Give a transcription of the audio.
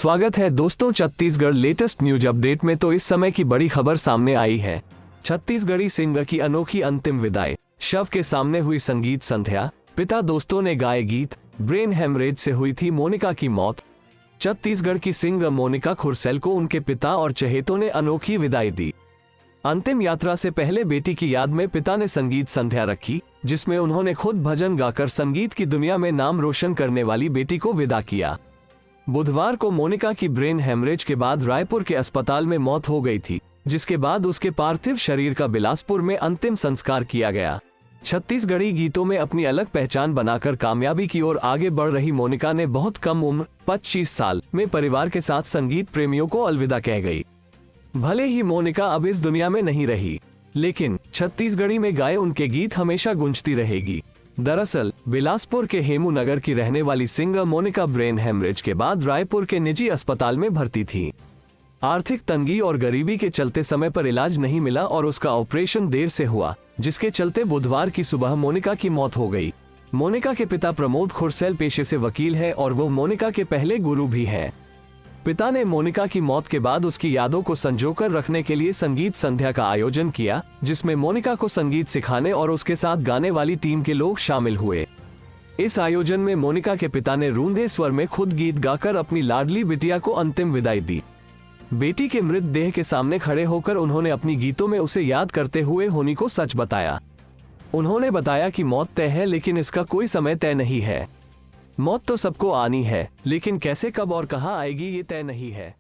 स्वागत है दोस्तों छत्तीसगढ़ लेटेस्ट न्यूज अपडेट में। तो इस समय की बड़ी खबर सामने आई है। छत्तीसगढ़ी सिंगर की अनोखी अंतिम विदाई, शव के सामने हुई संगीत संध्या, पिता दोस्तों ने गाए गीत, ब्रेन हेमरेज से हुई थी मोनिका की मौत। छत्तीसगढ़ की सिंगर मोनिका खुरसेल को उनके पिता और चहेतों ने अनोखी विदाई दी। अंतिम यात्रा से पहले बेटी की याद में पिता ने संगीत संध्या रखी, जिसमें उन्होंने खुद भजन गाकर संगीत की दुनिया में नाम रोशन करने वाली बेटी को विदा किया। बुधवार को मोनिका की ब्रेन हेमरेज के बाद रायपुर के अस्पताल में मौत हो गई थी, जिसके बाद उसके पार्थिव शरीर का बिलासपुर में अंतिम संस्कार किया गया। छत्तीसगढ़ी गीतों में अपनी अलग पहचान बनाकर कामयाबी की ओर आगे बढ़ रही मोनिका ने बहुत कम उम्र 25 साल में परिवार के साथ संगीत प्रेमियों को अलविदा कह गई। भले ही मोनिका अब इस दुनिया में नहीं रही, लेकिन छत्तीसगढ़ी में गाए उनके गीत हमेशा गूंजती रहेगी। दरअसल बिलासपुर के हेमू नगर की रहने वाली सिंगर मोनिका ब्रेन हेमरेज के बाद रायपुर के निजी अस्पताल में भर्ती थी। आर्थिक तंगी और गरीबी के चलते समय पर इलाज नहीं मिला और उसका ऑपरेशन देर से हुआ, जिसके चलते बुधवार की सुबह मोनिका की मौत हो गई। मोनिका के पिता प्रमोद खुरसेल पेशे से वकील है और वो मोनिका के पहले गुरु भी हैं। पिता ने मोनिका की मौत के बाद उसकी यादों को संजोकर रखने के लिए संगीत संध्या का आयोजन किया, जिसमें मोनिका को संगीत सिखाने और उसके साथ गाने वाली टीम के लोग शामिल हुए। इस आयोजन में मोनिका के पिता ने रूंधे स्वर में खुद गीत गाकर अपनी लाडली बिटिया को अंतिम विदाई दी। बेटी के मृत देह के सामने खड़े होकर उन्होंने अपनी गीतों में उसे याद करते हुए होनी को सच बताया। उन्होंने बताया कि मौत तय है, लेकिन इसका कोई समय तय नहीं है। मौत तो सबको आनी है, लेकिन कैसे, कब और कहां आएगी ये तय नहीं है।